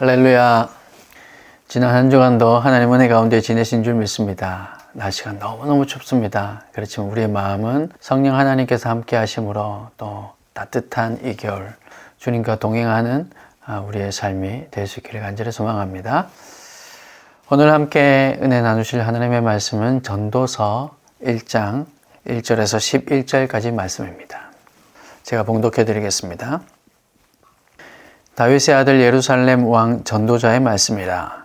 할렐루야. 지난 한 주간도 하나님 은혜 가운데 지내신 줄 믿습니다. 날씨가 너무너무 춥습니다. 그렇지만 우리의 마음은 성령 하나님께서 함께 하심으로 또 따뜻한 이 겨울 주님과 동행하는 우리의 삶이 될 수 있기를 간절히 소망합니다. 오늘 함께 은혜 나누실 하나님의 말씀은 전도서 1장 1절에서 11절까지 말씀입니다. 제가 봉독해 드리겠습니다. 다윗의 아들 예루살렘 왕 전도자의 말씀이라.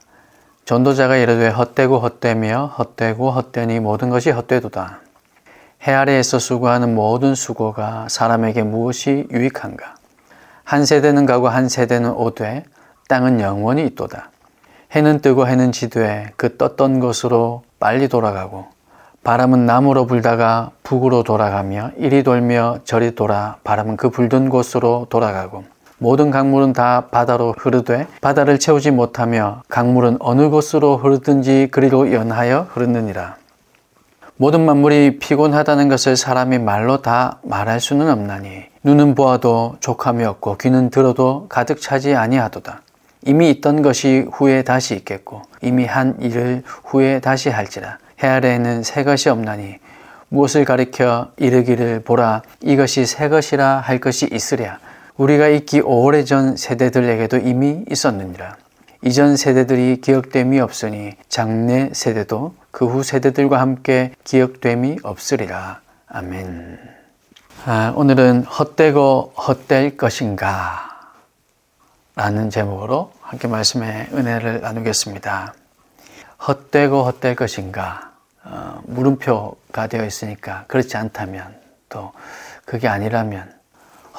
전도자가 이르되 헛되고 헛되며 헛되고 헛되니 모든 것이 헛되도다. 해 아래에서 수고하는 모든 수고가 사람에게 무엇이 유익한가? 한 세대는 가고 한 세대는 오되 땅은 영원히 있도다. 해는 뜨고 해는 지되 그 떴던 곳으로 빨리 돌아가고 바람은 남으로 불다가 북으로 돌아가며 이리 돌며 저리 돌아 바람은 그 불던 곳으로 돌아가고 모든 강물은 다 바다로 흐르되 바다를 채우지 못하며 강물은 어느 곳으로 흐르든지 그리로 연하여 흐르느니라. 모든 만물이 피곤하다는 것을 사람이 말로 다 말할 수는 없나니 눈은 보아도 족함이 없고 귀는 들어도 가득 차지 아니하도다. 이미 있던 것이 후에 다시 있겠고 이미 한 일을 후에 다시 할지라. 해 아래에는 새 것이 없나니 무엇을 가리켜 이르기를 보라 이것이 새 것이라 할 것이 있으랴. 우리가 있기 오래전 세대들에게도 이미 있었느니라. 이전 세대들이 기억됨이 없으니 장래 세대도 그 후 세대들과 함께 기억됨이 없으리라. 아멘. 오늘은 헛되고 헛될 것인가? 라는 제목으로 함께 말씀의 은혜를 나누겠습니다. 헛되고 헛될 것인가? 물음표가 되어 있으니까 그렇지 않다면 또 그게 아니라면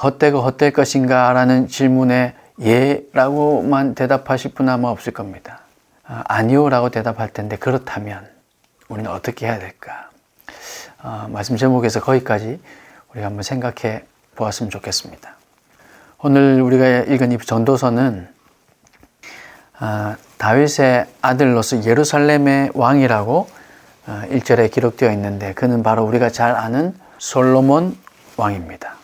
헛되고 헛될 것인가? 라는 질문에 예라고만 대답하실 분 아마 없을 겁니다. 아니요 라고 대답할 텐데 그렇다면 우리는 어떻게 해야 될까? 말씀 제목에서 거기까지 우리가 한번 생각해 보았으면 좋겠습니다. 오늘 우리가 읽은 이 전도서는 다윗의 아들로서 예루살렘의 왕이라고 1절에 기록되어 있는데 그는 바로 우리가 잘 아는 솔로몬 왕입니다.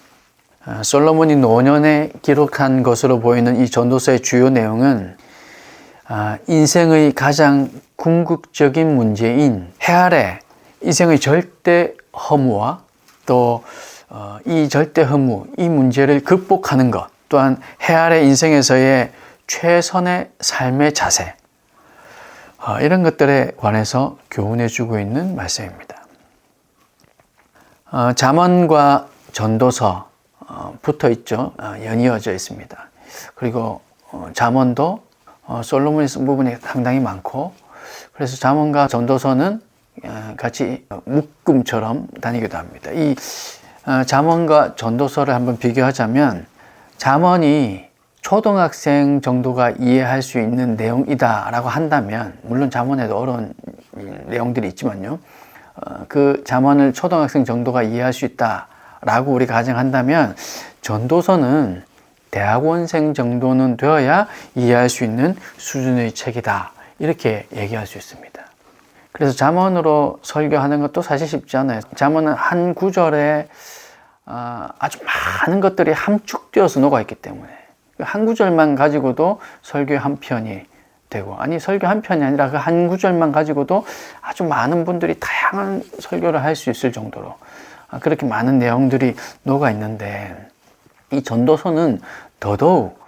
솔로몬이 노년에 기록한 것으로 보이는 이 전도서의 주요 내용은 인생의 가장 궁극적인 문제인 해 아래 인생의 절대 허무와 또 이 절대 허무, 이 문제를 극복하는 것 또한 해 아래 인생에서의 최선의 삶의 자세 이런 것들에 관해서 교훈해 주고 있는 말씀입니다. 잠언과 전도서 붙어 있죠. 연이어져 있습니다. 그리고 잠언도 솔로몬이 쓴 부분이 상당히 많고 그래서 잠언과 전도서는 같이 묶음처럼 다니기도 합니다. 이 잠언과 전도서를 한번 비교하자면 잠언이 초등학생 정도가 이해할 수 있는 내용이다 라고 한다면 물론 잠언에도 어려운 내용들이 있지만요. 그 잠언을 초등학생 정도가 이해할 수 있다 라고 우리가 가정한다면 전도서는 대학원생 정도는 되어야 이해할 수 있는 수준의 책이다 이렇게 얘기할 수 있습니다. 그래서 잠언으로 설교하는 것도 사실 쉽지 않아요. 잠언은 한 구절에 아주 많은 것들이 함축되어서 녹아있기 때문에 한 구절만 가지고도 설교 한 편이 되고 아니 설교 한 편이 아니라 그 한 구절만 가지고도 아주 많은 분들이 다양한 설교를 할 수 있을 정도로 그렇게 많은 내용들이 녹아 있는데 이 전도서는 더더욱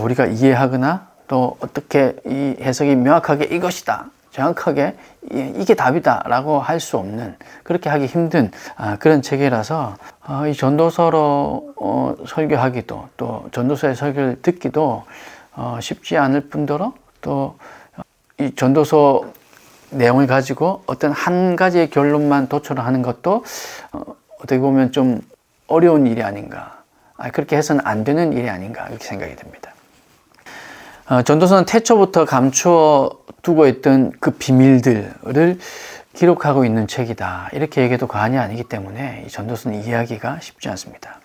우리가 이해하거나 또 어떻게 이 해석이 명확하게 이것이다 정확하게 이게 답이다 라고 할 수 없는 그렇게 하기 힘든 그런 책이라서 이 전도서로 설교하기도 또 전도서의 설교를 듣기도 쉽지 않을 뿐더러 또 이 전도서 내용을 가지고 어떤 한 가지의 결론만 도출하는 것도 어떻게 보면 좀 어려운 일이 아닌가 그렇게 해서는 안 되는 일이 아닌가 이렇게 생각이 듭니다. 전도서는 태초부터 감추어 두고 있던 그 비밀들을 기록하고 있는 책이다 이렇게 얘기해도 과언이 아니기 때문에 이 전도서는 이해하기가 쉽지 않습니다.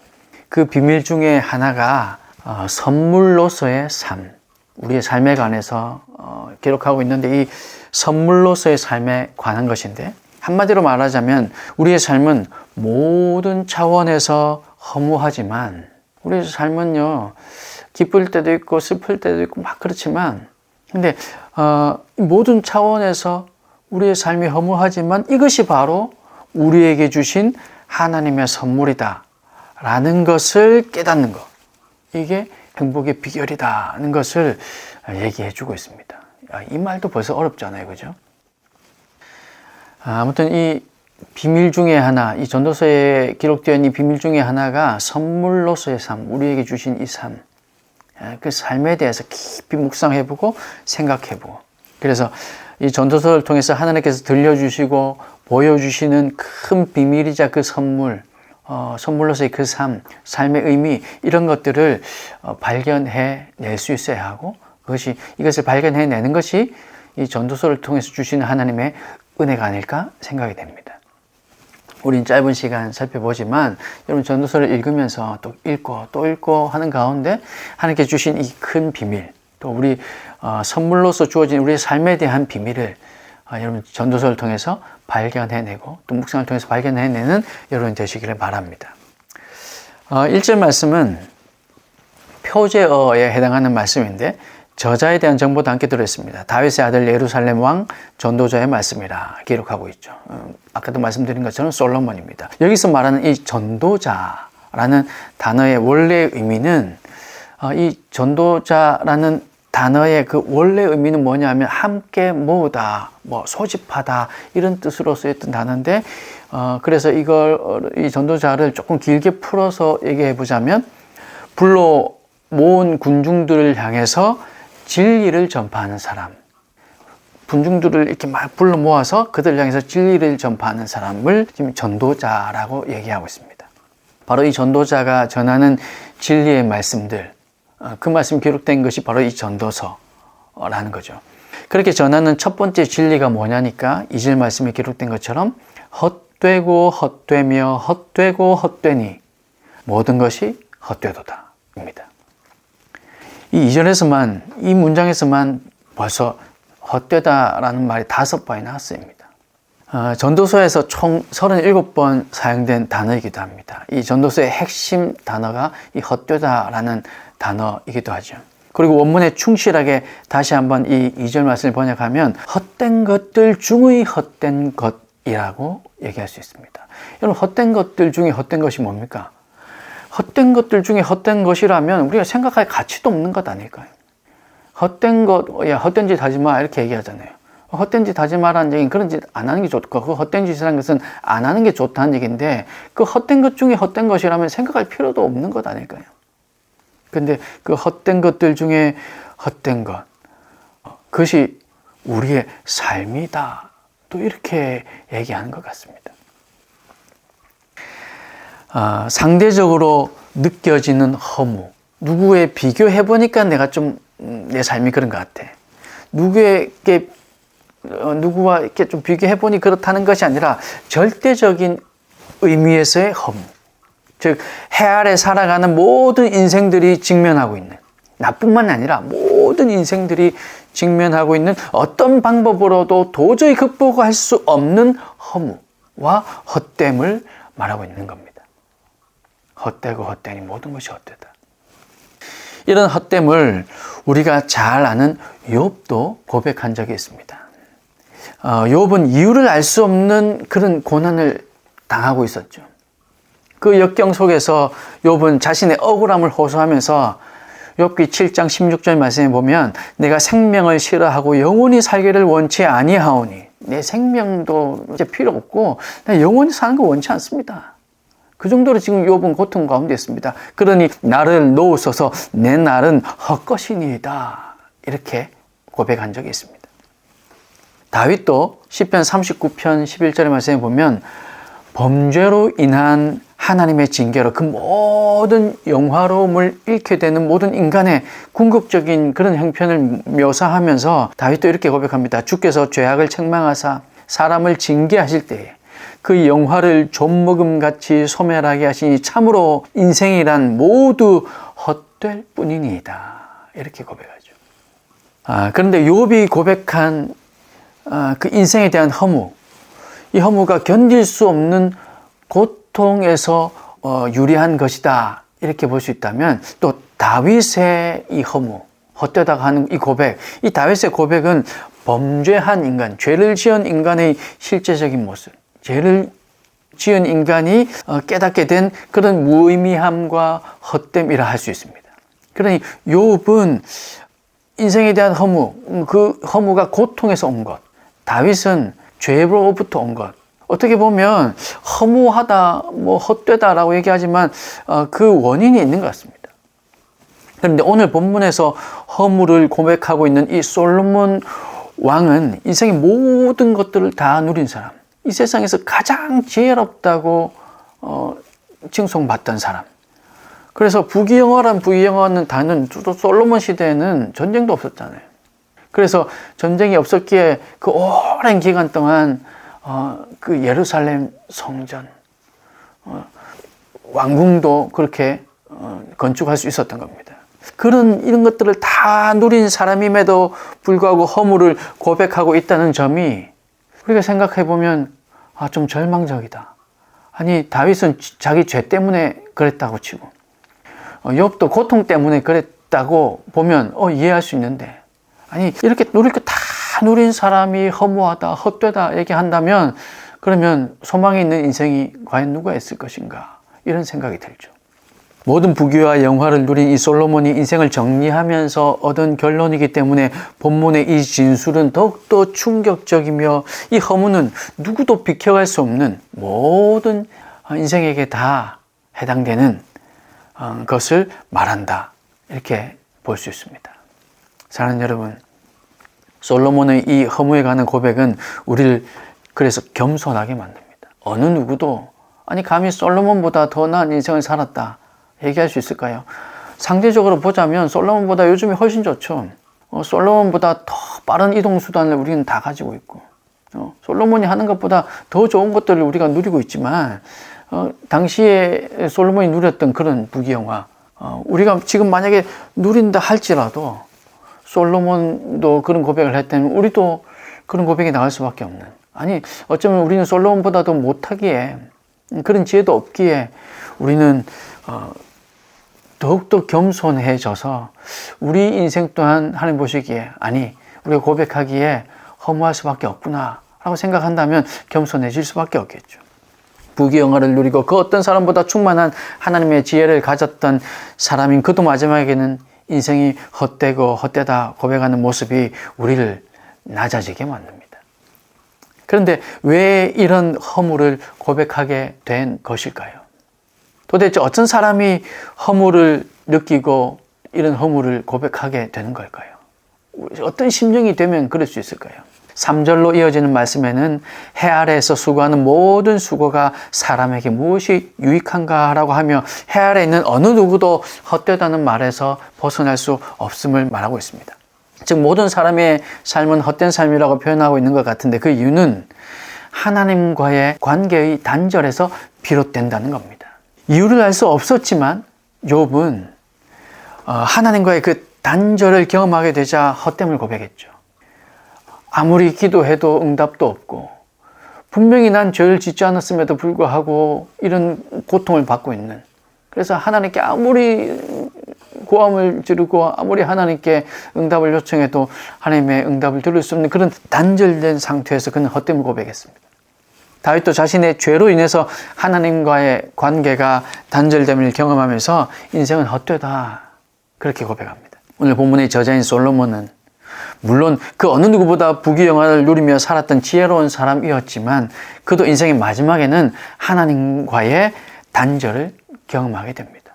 그 비밀 중에 하나가 선물로서의 삶 우리의 삶에 관해서 기록하고 있는데 이 선물로서의 삶에 관한 것인데 한마디로 말하자면 우리의 삶은 모든 차원에서 허무하지만 우리의 삶은요, 기쁠 때도 있고 슬플 때도 있고 막 그렇지만, 근데 모든 차원에서 우리의 삶이 허무하지만 이것이 바로 우리에게 주신 하나님의 선물이다 라는 것을 깨닫는 것, 이게 행복의 비결이다는 것을 얘기해 주고 있습니다. 이 말도 벌써 어렵잖아요, 그죠? 아무튼 이 비밀 중에 하나, 이 전도서에 기록되어 있는 이 비밀 중에 하나가 선물로서의 삶, 우리에게 주신 이 삶, 그 삶에 대해서 깊이 묵상해보고 생각해보고, 그래서 이 전도서를 통해서 하나님께서 들려주시고 보여주시는 큰 비밀이자 그 선물, 선물로서의 그 삶, 삶의 의미, 이런 것들을 발견해낼 수 있어야 하고, 이것을 발견해내는 것이 이 전도서를 통해서 주시는 하나님의 은혜가 아닐까 생각이 됩니다. 우린 짧은 시간 살펴보지만 여러분 전도서를 읽으면서 또 읽고 하는 가운데 하나님께 주신 이 큰 비밀, 또 우리 선물로서 주어진 우리의 삶에 대한 비밀을 여러분 전도서를 통해서 발견해내고 또 묵상을 통해서 발견해내는 여러분 되시기를 바랍니다. 1절 말씀은 표제어에 해당하는 말씀인데 저자에 대한 정보도 함께 들어있습니다. 다윗의 아들 예루살렘 왕 전도자의 말씀이라 기록하고 있죠. 아까도 말씀드린 것처럼 솔로몬입니다. 여기서 말하는 이 전도자라는 단어의 원래 의미는 이 전도자라는 단어의 그 원래 의미는 뭐냐면 함께 모으다, 소집하다 이런 뜻으로 쓰였던 단어인데 그래서 이 전도자를 조금 길게 풀어서 얘기해 보자면 불러 모은 군중들을 향해서 진리를 전파하는 사람, 군중들을 이렇게 막 불러 모아서 그들을 향해서 진리를 전파하는 사람을 지금 전도자라고 얘기하고 있습니다. 바로 이 전도자가 전하는 진리의 말씀들, 그 말씀이 기록된 것이 바로 이 전도서라는 거죠. 그렇게 전하는 첫 번째 진리가 뭐냐니까 2절 말씀에 기록된 것처럼 헛되고 헛되며 헛되고 헛되니 모든 것이 헛되도다 입니다. 이 2절에서만, 이 문장에서만 벌써 헛되다라는 말이 5번이나 나왔습니다. 전도서에서 총 37번 사용된 단어이기도 합니다. 이 전도서의 핵심 단어가 이 헛되다라는 단어이기도 하죠. 그리고 원문에 충실하게 다시 한번 이 2절 말씀을 번역하면 헛된 것들 중의 헛된 것이라고 얘기할 수 있습니다. 여러분 헛된 것들 중에 헛된 것이 뭡니까? 헛된 것들 중에 헛된 것이라면 우리가 생각할 가치도 없는 것 아닐까요? 헛된 것, 야, 헛된 짓 하지 마 이렇게 얘기하잖아요. 헛된 짓 하지 마라는 얘기는 그런 짓 안 하는 게 좋고, 그 헛된 짓이라는 것은 안 하는 게 좋다는 얘기인데 그 헛된 것 중에 헛된 것이라면 생각할 필요도 없는 것 아닐까요? 근데 그 헛된 것들 중에 헛된 것, 그것이 우리의 삶이다. 또 이렇게 얘기하는 것 같습니다. 상대적으로 느껴지는 허무. 누구에 비교해보니까 내가 좀, 내 삶이 그런 것 같아. 누구와 이렇게 좀 비교해보니 그렇다는 것이 아니라 절대적인 의미에서의 허무. 즉, 해 아래 살아가는 모든 인생들이 직면하고 있는, 나뿐만 아니라 모든 인생들이 직면하고 있는 어떤 방법으로도 도저히 극복할 수 없는 허무와 헛됨을 말하고 있는 겁니다. 헛되고 헛되니 모든 것이 헛되다. 이런 헛됨을 우리가 잘 아는 욥도 고백한 적이 있습니다. 욥은 이유를 알 수 없는 그런 고난을 당하고 있었죠. 그 역경 속에서 욥은 자신의 억울함을 호소하면서 욥기 7장 16절 말씀에 보면 내가 생명을 싫어하고 영원히 살기를 원치 아니하오니 내 생명도 이제 필요 없고 나 영원히 사는 거 원치 않습니다. 그 정도로 지금 욥은 고통 가운데 있습니다. 그러니 나를 놓으소서 내 날은 헛것이니이다. 이렇게 고백한 적이 있습니다. 다윗도 시편 39편 11절의 말씀에 보면 범죄로 인한 하나님의 징계로 그 모든 영화로움을 잃게 되는 모든 인간의 궁극적인 그런 형편을 묘사하면서 다윗도 이렇게 고백합니다. 주께서 죄악을 책망하사 사람을 징계하실 때에 그 영화를 좀먹음같이 소멸하게 하시니 참으로 인생이란 모두 헛될 뿐이니이다. 이렇게 고백하죠. 그런데 욥이 고백한 그 인생에 대한 허무, 이 허무가 견딜 수 없는 고통에서 유리한 것이다. 이렇게 볼 수 있다면, 또 다윗의 이 허무, 헛되다가 하는 이 고백, 이 다윗의 고백은 범죄한 인간, 죄를 지은 인간의 실제적인 모습, 죄를 지은 인간이 깨닫게 된 그런 무의미함과 헛됨이라 할 수 있습니다. 그러니 욥은 인생에 대한 허무, 그 허무가 고통에서 온 것, 다윗은 죄로부터 온 것. 어떻게 보면 허무하다, 헛되다라고 얘기하지만 그 원인이 있는 것 같습니다. 그런데 오늘 본문에서 허무를 고백하고 있는 이 솔로몬 왕은 인생의 모든 것들을 다 누린 사람, 이 세상에서 가장 지혜롭다고 칭송받던 사람. 그래서 부귀영화는 다는 솔로몬 시대에는 전쟁도 없었잖아요. 그래서 전쟁이 없었기에 그 오랜 기간 동안 그 예루살렘 성전, 왕궁도 그렇게 건축할 수 있었던 겁니다. 이런 것들을 다 누린 사람임에도 불구하고 허무를 고백하고 있다는 점이 우리가 생각해 보면 좀 절망적이다. 아니, 다윗은 자기 죄 때문에 그랬다고 치고, 욥도 고통 때문에 그랬다고 보면 이해할 수 있는데, 아니, 이렇게 누릴 거 다 누린 사람이 허무하다, 헛되다 얘기한다면, 그러면 소망이 있는 인생이 과연 누가 있을 것인가, 이런 생각이 들죠. 모든 부귀와 영화를 누린 이 솔로몬이 인생을 정리하면서 얻은 결론이기 때문에 본문의 이 진술은 더욱더 충격적이며, 이 허무는 누구도 비켜갈 수 없는 모든 인생에게 다 해당되는 것을 말한다, 이렇게 볼 수 있습니다. 사랑하는 여러분, 솔로몬의 이 허무에 관한 고백은 우리를 그래서 겸손하게 만듭니다. 어느 누구도 감히 솔로몬보다 더 나은 인생을 살았다 얘기할 수 있을까요? 상대적으로 보자면 솔로몬보다 요즘이 훨씬 좋죠. 솔로몬보다 더 빠른 이동수단을 우리는 다 가지고 있고, 솔로몬이 하는 것보다 더 좋은 것들을 우리가 누리고 있지만, 당시에 솔로몬이 누렸던 그런 부귀영화, 우리가 지금 만약에 누린다 할지라도 솔로몬도 그런 고백을 했다면 우리도 그런 고백이 나올 수밖에 없는, 어쩌면 우리는 솔로몬보다도 못하기에, 그런 지혜도 없기에 우리는 더욱더 겸손해져서 우리 인생 또한 하나님 보시기에, 우리가 고백하기에 허무할 수밖에 없구나 라고 생각한다면 겸손해질 수밖에 없겠죠. 부귀영화를 누리고 그 어떤 사람보다 충만한 하나님의 지혜를 가졌던 사람인 그도 마지막에는 인생이 헛되고 헛되다 고백하는 모습이 우리를 낮아지게 만듭니다. 그런데 왜 이런 허무를 고백하게 된 것일까요? 도대체 어떤 사람이 허무를 느끼고 이런 허무를 고백하게 되는 걸까요? 어떤 심정이 되면 그럴 수 있을까요? 3절로 이어지는 말씀에는 해 아래에서 수고하는 모든 수고가 사람에게 무엇이 유익한가 라고 하며, 해 아래에 있는 어느 누구도 헛되다는 말에서 벗어날 수 없음을 말하고 있습니다. 즉 모든 사람의 삶은 헛된 삶이라고 표현하고 있는 것 같은데, 그 이유는 하나님과의 관계의 단절에서 비롯된다는 겁니다. 이유를 알 수 없었지만 욥은 하나님과의 그 단절을 경험하게 되자 헛됨을 고백했죠. 아무리 기도해도 응답도 없고, 분명히 난 죄를 짓지 않았음에도 불구하고 이런 고통을 받고 있는, 그래서 하나님께 아무리 고함을 지르고 아무리 하나님께 응답을 요청해도 하나님의 응답을 들을 수 없는 그런 단절된 상태에서 그는 헛됨을 고백했습니다. 다윗도 자신의 죄로 인해서 하나님과의 관계가 단절됨을 경험하면서 인생은 헛되다, 그렇게 고백합니다. 오늘 본문의 저자인 솔로몬은 물론 그 어느 누구보다 부귀영화를 누리며 살았던 지혜로운 사람이었지만, 그도 인생의 마지막에는 하나님과의 단절을 경험하게 됩니다.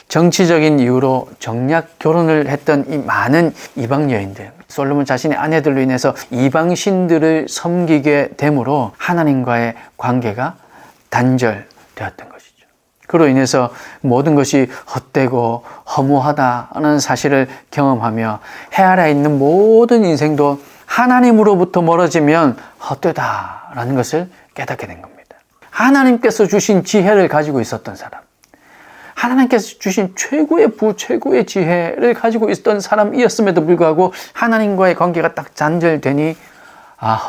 정치적인 이유로 정략 결혼을 했던 이 많은 이방 여인들, 솔로몬 자신의 아내들로 인해서 이방신들을 섬기게 됨으로 하나님과의 관계가 단절되었던 것이죠. 그로 인해서 모든 것이 헛되고 허무하다는 사실을 경험하며 해 아래에 있는 모든 인생도 하나님으로부터 멀어지면 헛되다라는 것을 깨닫게 된 겁니다. 하나님께서 주신 지혜를 가지고 있었던 사람, 하나님께서 주신 최고의 최고의 지혜를 가지고 있었던 사람이었음에도 불구하고 하나님과의 관계가 딱 단절되니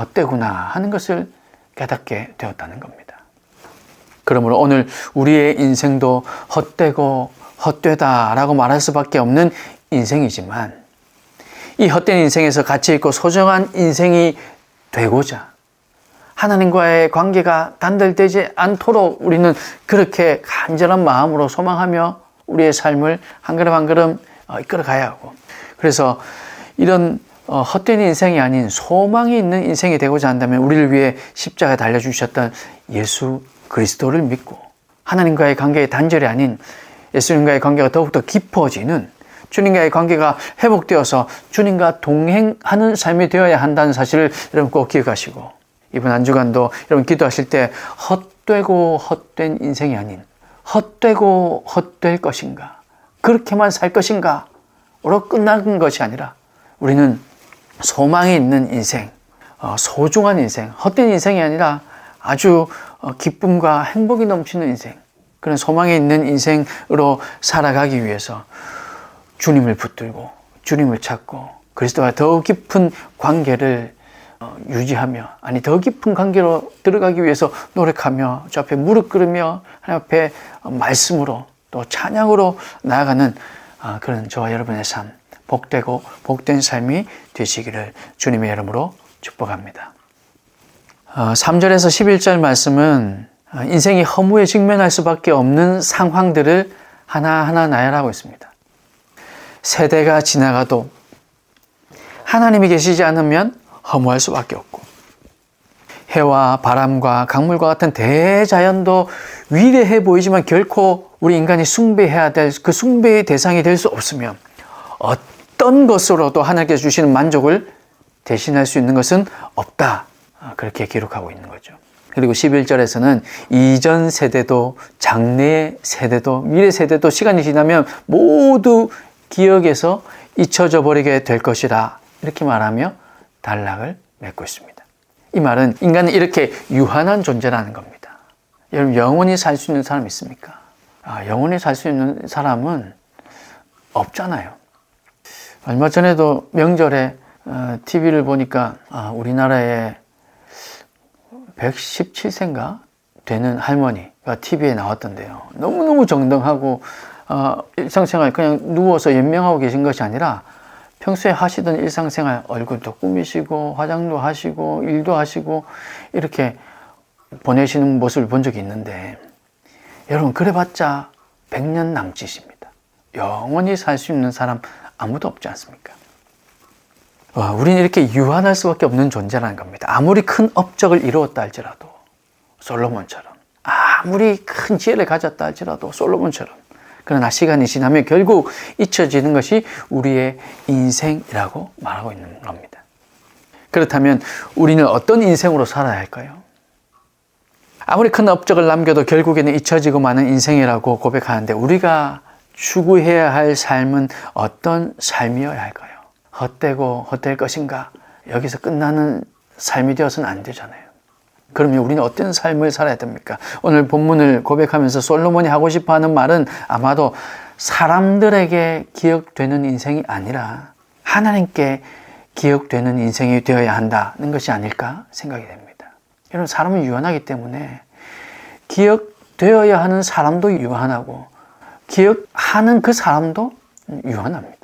헛되구나 하는 것을 깨닫게 되었다는 겁니다. 그러므로 오늘 우리의 인생도 헛되고 헛되다라고 말할 수밖에 없는 인생이지만 이 헛된 인생에서 가치 있고 소중한 인생이 되고자 하나님과의 관계가 단절되지 않도록 우리는 그렇게 간절한 마음으로 소망하며 우리의 삶을 한 걸음 한 걸음 이끌어가야 하고, 그래서 이런 헛된 인생이 아닌 소망이 있는 인생이 되고자 한다면 우리를 위해 십자가에 달려주셨던 예수 그리스도를 믿고 하나님과의 관계의 단절이 아닌 예수님과의 관계가 더욱더 깊어지는, 주님과의 관계가 회복되어서 주님과 동행하는 삶이 되어야 한다는 사실을 여러분 꼭 기억하시고, 이번 한 주간도 여러분 기도하실 때 헛되고 헛된 인생이 아닌 헛되고 헛될 것인가, 그렇게만 살 것인가로 끝나는 것이 아니라 우리는 소망이 있는 인생, 소중한 인생, 헛된 인생이 아니라 아주 기쁨과 행복이 넘치는 인생, 그런 소망이 있는 인생으로 살아가기 위해서 주님을 붙들고 주님을 찾고 그리스도와 더 깊은 관계를 유지하며, 아니 더 깊은 관계로 들어가기 위해서 노력하며 주 앞에 무릎 꿇으며 하나님 앞에 말씀으로 또 찬양으로 나아가는 그런 저와 여러분의 삶, 복되고 복된 삶이 되시기를 주님의 이름으로 축복합니다. 3절에서 11절 말씀은 인생이 허무에 직면할 수밖에 없는 상황들을 하나하나 나열하고 있습니다. 세대가 지나가도 하나님이 계시지 않으면 허무할 수밖에 없고, 해와 바람과 강물과 같은 대자연도 위대해 보이지만 결코 우리 인간이 숭배해야 될 그 숭배의 대상이 될 수 없으며, 어떤 것으로도 하나님께서 주시는 만족을 대신할 수 있는 것은 없다, 그렇게 기록하고 있는 거죠. 그리고 11절에서는 이전 세대도 장래 세대도 미래 세대도 시간이 지나면 모두 기억에서 잊혀져 버리게 될 것이라, 이렇게 말하며 단락을 맺고 있습니다. 이 말은 인간은 이렇게 유한한 존재라는 겁니다. 여러분, 영원히 살 수 있는 사람 있습니까? 영원히 살 수 있는 사람은 없잖아요. 얼마 전에도 명절에 TV를 보니까 우리나라에 117세인가 되는 할머니가 TV에 나왔던데요. 너무너무 정정하고 일상생활 그냥 누워서 연명하고 계신 것이 아니라 평소에 하시던 일상생활, 얼굴도 꾸미시고 화장도 하시고 일도 하시고 이렇게 보내시는 모습을 본 적이 있는데, 여러분 그래봤자 100년 남짓입니다. 영원히 살 수 있는 사람 아무도 없지 않습니까? 우리는 이렇게 유한할 수밖에 없는 존재라는 겁니다. 아무리 큰 업적을 이루었다 할지라도 솔로몬처럼, 아무리 큰 지혜를 가졌다 할지라도 솔로몬처럼, 그러나 시간이 지나면 결국 잊혀지는 것이 우리의 인생이라고 말하고 있는 겁니다. 그렇다면 우리는 어떤 인생으로 살아야 할까요? 아무리 큰 업적을 남겨도 결국에는 잊혀지고 마는 인생이라고 고백하는데, 우리가 추구해야 할 삶은 어떤 삶이어야 할까요? 헛되고 헛될 것인가? 여기서 끝나는 삶이 되어서는 안 되잖아요. 그러면 우리는 어떤 삶을 살아야 됩니까? 오늘 본문을 고백하면서 솔로몬이 하고 싶어 하는 말은 아마도 사람들에게 기억되는 인생이 아니라 하나님께 기억되는 인생이 되어야 한다는 것이 아닐까 생각이 됩니다. 여러분, 사람은 유한하기 때문에 기억되어야 하는 사람도 유한하고 기억하는 그 사람도 유한합니다.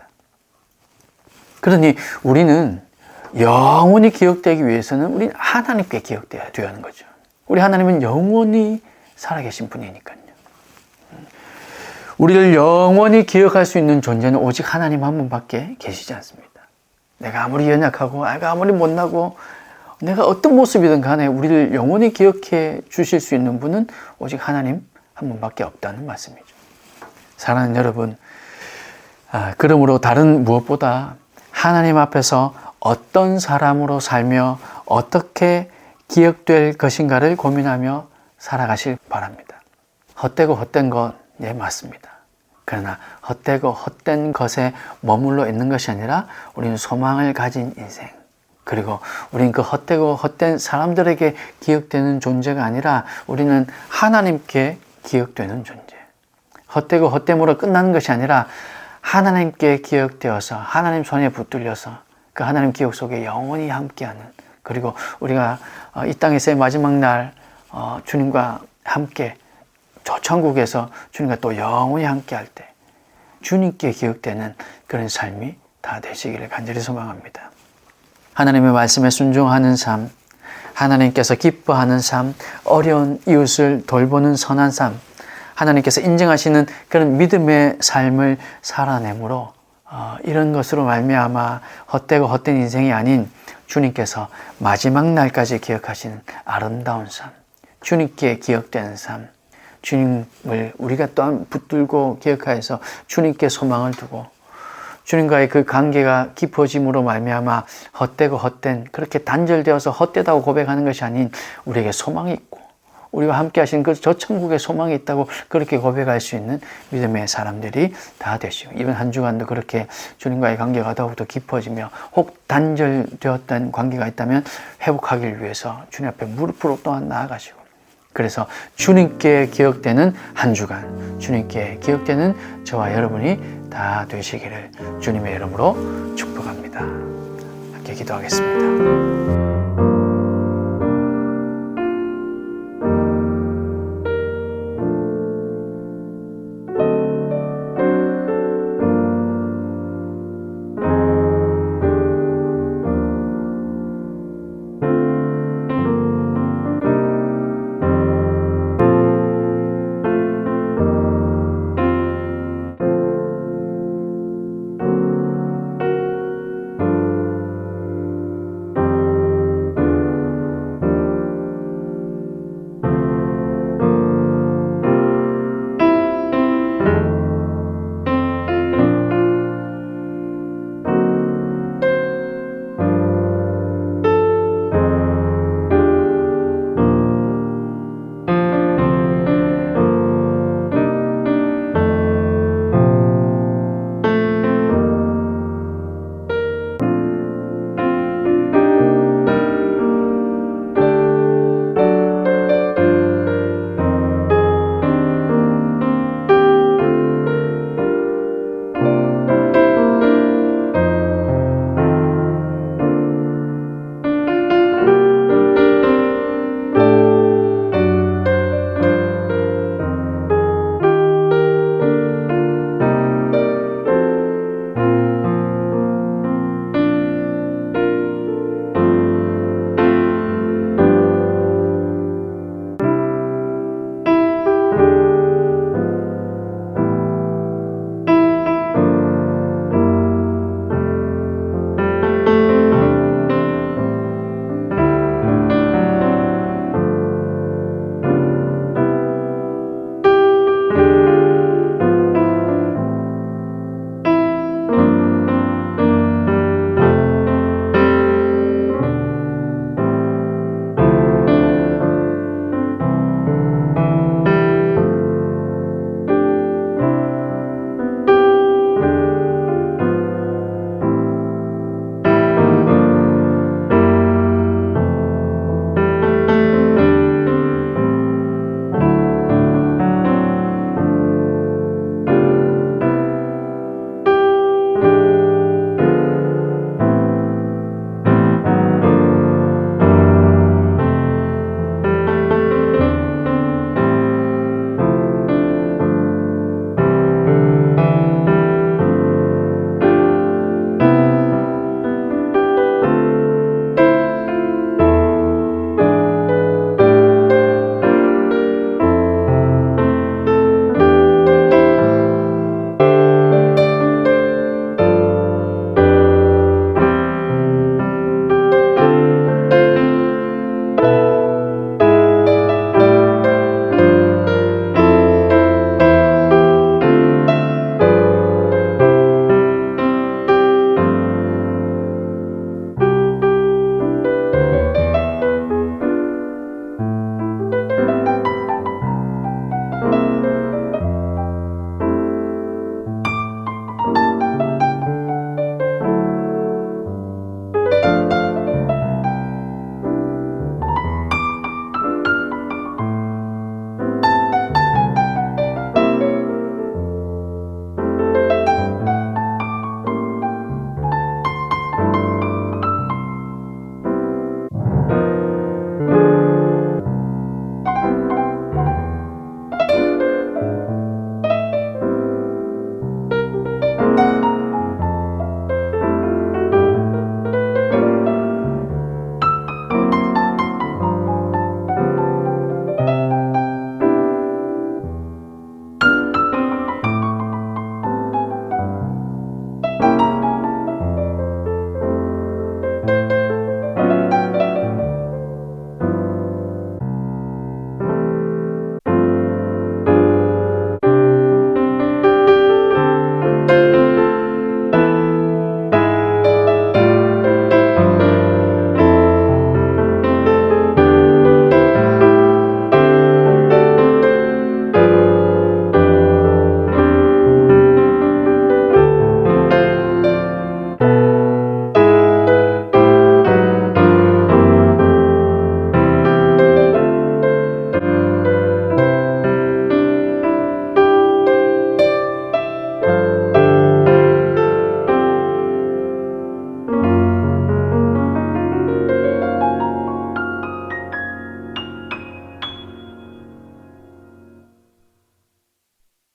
그러니 우리는 영원히 기억되기 위해서는 우리는 하나님께 기억되어야 하는 거죠. 우리 하나님은 영원히 살아계신 분이니까요. 우리를 영원히 기억할 수 있는 존재는 오직 하나님 한 분밖에 계시지 않습니다. 내가 아무리 연약하고 내가 아무리 못나고 내가 어떤 모습이든 간에 우리를 영원히 기억해 주실 수 있는 분은 오직 하나님 한 분밖에 없다는 말씀이죠. 사랑하는 여러분, 그러므로 다른 무엇보다 하나님 앞에서 어떤 사람으로 살며 어떻게 기억될 것인가를 고민하며 살아가실 바랍니다. 헛되고 헛된 것, 네, 맞습니다. 그러나 헛되고 헛된 것에 머물러 있는 것이 아니라 우리는 소망을 가진 인생, 그리고 우리는 그 헛되고 헛된 사람들에게 기억되는 존재가 아니라 우리는 하나님께 기억되는 존재. 헛되고 헛됨으로 끝나는 것이 아니라 하나님께 기억되어서 하나님 손에 붙들려서 그 하나님 기억 속에 영원히 함께하는, 그리고 우리가 이 땅에서의 마지막 날 주님과 함께 저 천국에서 주님과 또 영원히 함께 할 때 주님께 기억되는 그런 삶이 다 되시기를 간절히 소망합니다. 하나님의 말씀에 순종하는 삶, 하나님께서 기뻐하는 삶, 어려운 이웃을 돌보는 선한 삶, 하나님께서 인정하시는 그런 믿음의 삶을 살아내므로 이런 것으로 말미암아 헛되고 헛된 인생이 아닌 주님께서 마지막 날까지 기억하시는 아름다운 삶, 주님께 기억되는 삶, 주님을 우리가 또한 붙들고 기억하여서 주님께 소망을 두고 주님과의 그 관계가 깊어짐으로 말미암아 헛되고 헛된, 그렇게 단절되어서 헛되다고 고백하는 것이 아닌 우리에게 소망이 있고 우리와 함께 하신 그 저 천국에 소망이 있다고 그렇게 고백할 수 있는 믿음의 사람들이 다 되시고, 이번 한 주간도 그렇게 주님과의 관계가 더욱더 깊어지며 혹 단절되었던 관계가 있다면 회복하기를 위해서 주님 앞에 무릎으로 또한 나아가시고, 그래서 주님께 기억되는 한 주간, 주님께 기억되는 저와 여러분이 다 되시기를 주님의 이름으로 축복합니다. 함께 기도하겠습니다.